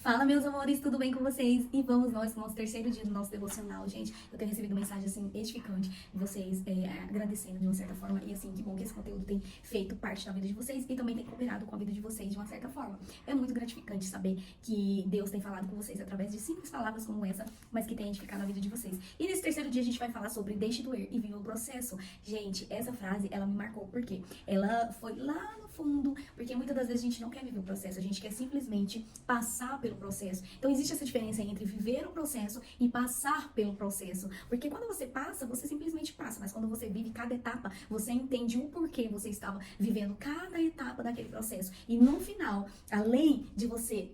Fala, meus amores, tudo bem com vocês? E vamos nós com o nosso terceiro dia do nosso devocional. Gente, eu tenho recebido mensagem, assim, edificante de vocês, agradecendo de uma certa forma. E, assim, que bom que esse conteúdo tem feito parte da vida de vocês e também tem cooperado com a vida de vocês de uma certa forma. É muito gratificante saber que Deus tem falado com vocês através de simples palavras como essa, mas que tem edificado a vida de vocês. E nesse terceiro dia a gente vai falar sobre deixe doer e viva o processo. Gente, essa frase, ela me marcou porque ela foi lá no fundo, porque muitas das vezes a gente não quer viver o processo, a gente quer simplesmente passar pelo processo. Então existe essa diferença entre viver o processo e passar pelo processo. Porque quando você passa, você simplesmente passa, mas quando você vive cada etapa, você entende o porquê você estava vivendo cada etapa daquele processo. E no final, além de você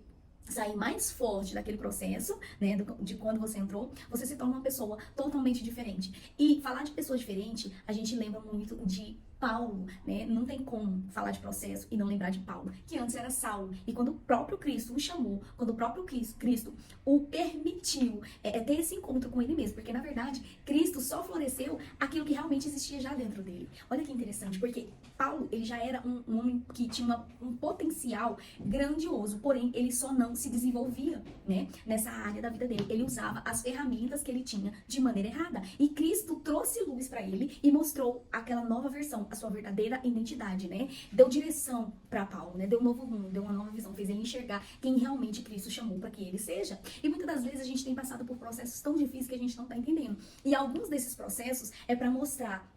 sair mais forte daquele processo, né, de quando você entrou, você se torna uma pessoa totalmente diferente. E falar de pessoa diferente, a gente lembra muito de Paulo, né? Não tem como falar de processo e não lembrar de Paulo, que antes era Saulo. E quando o próprio Cristo o chamou, quando o próprio Cristo o permitiu ter esse encontro com ele mesmo, porque na verdade Cristo só floresceu aquilo que realmente existia já dentro dele. Olha que interessante, porque Paulo, ele já era um homem que tinha um potencial grandioso, porém ele só não se desenvolvia, né, nessa área da vida dele. Ele usava as ferramentas que ele tinha de maneira errada. E Cristo trouxe luz para ele e mostrou aquela nova versão, a sua verdadeira identidade, né? Deu direção para Paulo, né? Deu um novo rumo, deu uma nova visão, fez ele enxergar quem realmente Cristo chamou para que ele seja. E muitas das vezes a gente tem passado por processos tão difíceis que a gente não tá entendendo. E alguns desses processos é para mostrar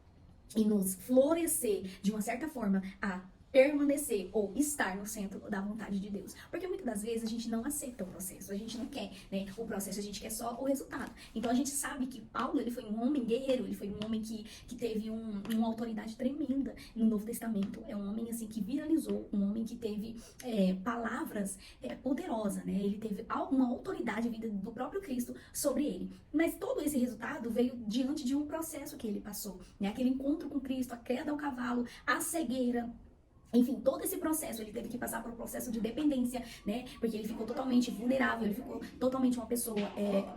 e nos florescer de uma certa forma a permanecer ou estar no centro da vontade de Deus. Porque muitas das vezes a gente não aceita o processo, a gente não quer, né, o processo, a gente quer só o resultado. Então a gente sabe que Paulo, ele foi um homem guerreiro, ele foi um homem que teve uma autoridade tremenda no Novo Testamento. É um homem, assim, que viralizou, um homem que teve palavras poderosas, né? Ele teve uma autoridade vinda do próprio Cristo sobre ele. Mas todo esse resultado veio diante de um processo que ele passou, né? Aquele encontro com Cristo, a queda ao cavalo, a cegueira. Enfim, todo esse processo, ele teve que passar por um processo de dependência, né? Porque ele ficou totalmente vulnerável, ele ficou totalmente uma pessoa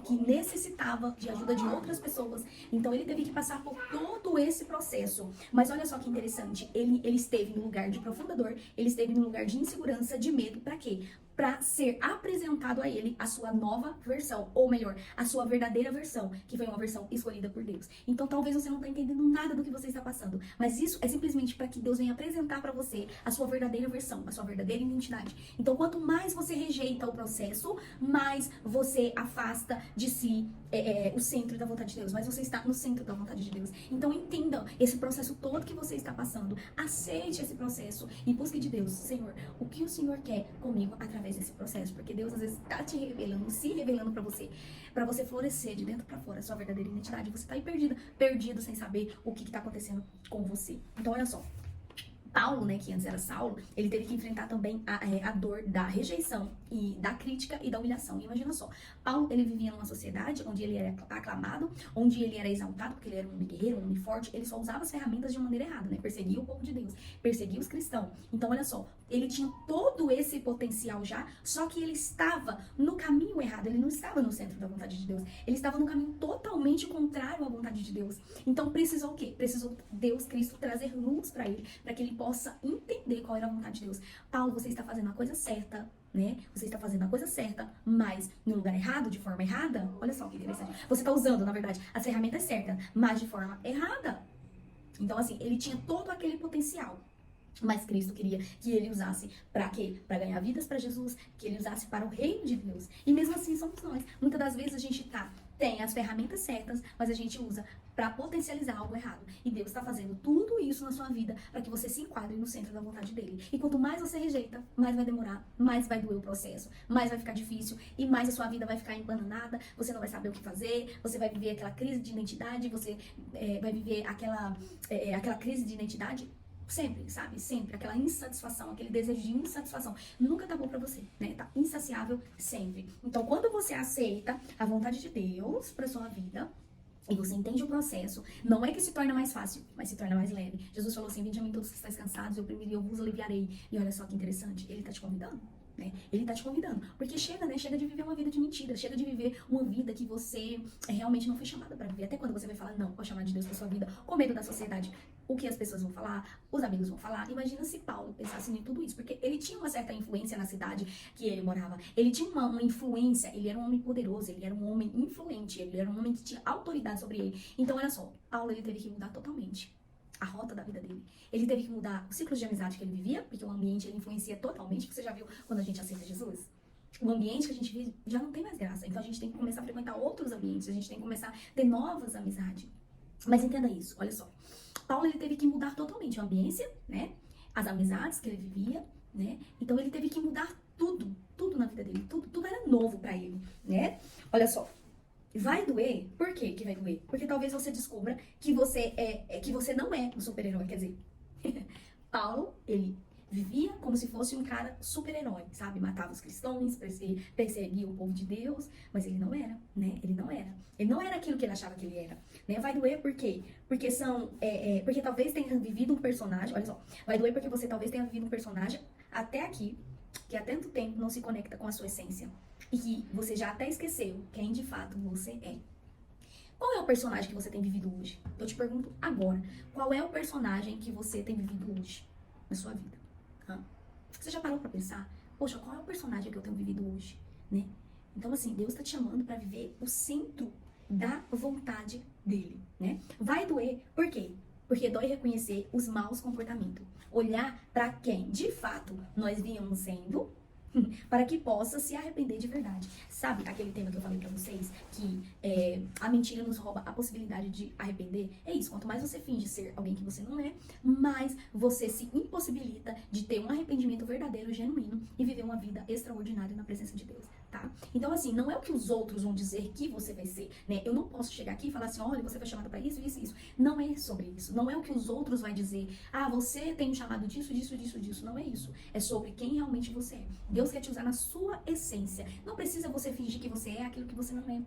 que necessitava de ajuda de outras pessoas. Então, ele teve que passar por todo esse processo. Mas olha só que interessante, ele esteve no lugar de profunda dor, ele esteve no lugar de insegurança, de medo, pra quê? Para ser apresentado a ele a sua nova versão, ou melhor, a sua verdadeira versão, que foi uma versão escolhida por Deus. Então talvez você não está entendendo nada do que você está passando, mas isso é simplesmente para que Deus venha apresentar para você a sua verdadeira versão, a sua verdadeira identidade. Então quanto mais você rejeita o processo, mais você afasta de si o centro da vontade de Deus, mas você está no centro da vontade de Deus. Então entenda esse processo todo que você está passando, aceite esse processo e busque de Deus, Senhor, o que o Senhor quer comigo através desse processo, porque Deus às vezes está te revelando, se revelando para você florescer de dentro para fora a sua verdadeira identidade. Você está aí perdido sem saber o que está acontecendo com você. Então olha só, Paulo, né, que antes era Saulo, ele teve que enfrentar também a dor da rejeição e da crítica e da humilhação. E imagina só, Paulo, ele vivia numa sociedade onde ele era aclamado, onde ele era exaltado, porque ele era um homem guerreiro, um homem forte, ele só usava as ferramentas de uma maneira errada, né? Perseguia o povo de Deus, perseguia os cristãos. Então, olha só, ele tinha todo esse potencial já, só que ele estava no caminho errado, ele não estava no centro da vontade de Deus, ele estava no caminho totalmente contrário à vontade de Deus. Então, precisou o quê? Precisou Deus, Cristo, trazer luz para ele, para que ele possa entender qual era a vontade de Deus. Paulo, você está fazendo a coisa certa, né? Você está fazendo a coisa certa, mas no lugar errado, de forma errada. Olha só que interessante. Você está usando, na verdade, as ferramentas certas, mas de forma errada. Então, assim, ele tinha todo aquele potencial. Mas Cristo queria que ele usasse para quê? Para ganhar vidas para Jesus, que ele usasse para o reino de Deus. E mesmo assim somos nós. Muitas das vezes a gente tem as ferramentas certas, mas a gente usa para potencializar algo errado. E Deus está fazendo tudo isso na sua vida para que você se enquadre no centro da vontade dele. E quanto mais você rejeita, mais vai demorar, mais vai doer o processo, mais vai ficar difícil e mais a sua vida vai ficar embananada, você não vai saber o que fazer, você vai viver aquela crise de identidade, você vai viver aquela crise de identidade sempre, sabe? Sempre. Aquela insatisfação, aquele desejo de insatisfação. Nunca tá bom pra você, né? Tá insaciável sempre. Então, quando você aceita a vontade de Deus pra sua vida, e você entende o processo, não é que se torna mais fácil, mas se torna mais leve. Jesus falou assim, vinde a mim todos que estáis cansados, eu oprimido e eu vos aliviarei. E olha só que interessante, ele tá te convidando. né? Ele tá te convidando. Porque chega, né? Chega de viver uma vida de mentira. Chega de viver uma vida que você realmente não foi chamada pra viver. Até quando você vai falar não ao chamado de Deus pra sua vida, com medo da sociedade, o que as pessoas vão falar, os amigos vão falar. Imagina se Paulo pensasse em tudo isso. Porque ele tinha uma certa influência na cidade que ele morava. Ele tinha uma influência. Ele era um homem poderoso. Ele era um homem influente. Ele era um homem que tinha autoridade sobre ele. Então, olha só. Paulo, ele teve que mudar totalmente a rota da vida dele. Ele teve que mudar os ciclos de amizade que ele vivia, porque o ambiente ele influencia totalmente. Você já viu quando a gente aceita Jesus? O ambiente que a gente vive já não tem mais graça. Então a gente tem que começar a frequentar outros ambientes, a gente tem que começar a ter novas amizades. Mas entenda isso, olha só. Paulo ele teve que mudar totalmente a ambiência, né? As amizades que ele vivia, né? Então ele teve que mudar tudo, tudo na vida dele, tudo era novo pra ele, né? Olha só. Vai doer? Por quê que vai doer? Porque talvez você descubra que que você não é um super-herói. Quer dizer, Paulo, ele vivia como se fosse um cara super-herói, sabe? Matava os cristãos, perseguia o povo de Deus, mas ele não era, né? Ele não era. Ele não era aquilo que ele achava que ele era, né? Vai doer por quê? Porque talvez tenha vivido um personagem, olha só, vai doer porque você talvez tenha vivido um personagem até aqui, que há tanto tempo não se conecta com a sua essência. E que você já até esqueceu quem de fato você é. Qual é o personagem que você tem vivido hoje? Eu te pergunto agora. Qual é o personagem que você tem vivido hoje na sua vida? Você já parou pra pensar? Poxa, qual é o personagem que eu tenho vivido hoje? Né? Então, assim, Deus tá te chamando pra viver o centro da vontade dele, né? Vai doer. Por quê? Porque dói reconhecer os maus comportamentos. Olhar pra quem, de fato, nós vínhamos sendo, para que possa se arrepender de verdade. Sabe aquele tema que eu falei pra vocês? Que a mentira nos rouba a possibilidade de arrepender? É isso, quanto mais você finge ser alguém que você não é, mais você se impossibilita de ter um arrependimento verdadeiro, genuíno e viver uma vida extraordinária na presença de Deus, tá? Então assim, não é o que os outros vão dizer que você vai ser, né? Eu não posso chegar aqui e falar assim, olha, você foi chamado pra isso, isso, isso. Não é sobre isso. Não é o que os outros vão dizer. Ah, você tem um chamado disso, disso, disso, disso. Não é isso. É sobre quem realmente você é. Deus quer te usar na sua essência. Não precisa você fingir que você é aquilo que você não é.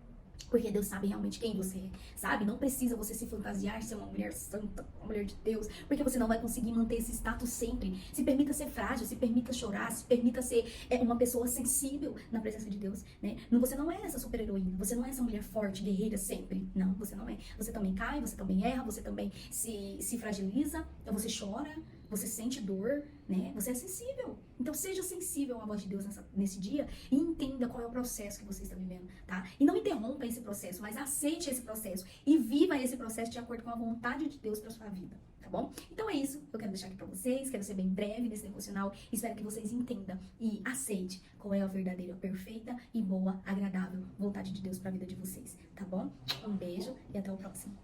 Porque Deus sabe realmente quem você é, sabe? Não precisa você se fantasiar, ser uma mulher santa, uma mulher de Deus, porque você não vai conseguir manter esse status sempre. Se permita ser frágil, se permita chorar, se permita ser uma pessoa sensível na presença de Deus, né? Você não é essa super-heroína, você não é essa mulher forte, guerreira sempre. Não, você não é. Você também cai, você também erra, você também se fragiliza, então você chora, você sente dor, né? Você é sensível. Então seja sensível à voz de Deus nesse dia e entenda qual é o processo que você está vivendo, tá? E não interrompa esse processo, mas aceite esse processo e viva esse processo de acordo com a vontade de Deus para sua vida, tá bom? Então é isso que eu quero deixar aqui para vocês, quero ser bem breve nesse devocional, espero que vocês entendam e aceite qual é a verdadeira, perfeita e boa, agradável vontade de Deus para a vida de vocês, tá bom? Um beijo e até o próximo.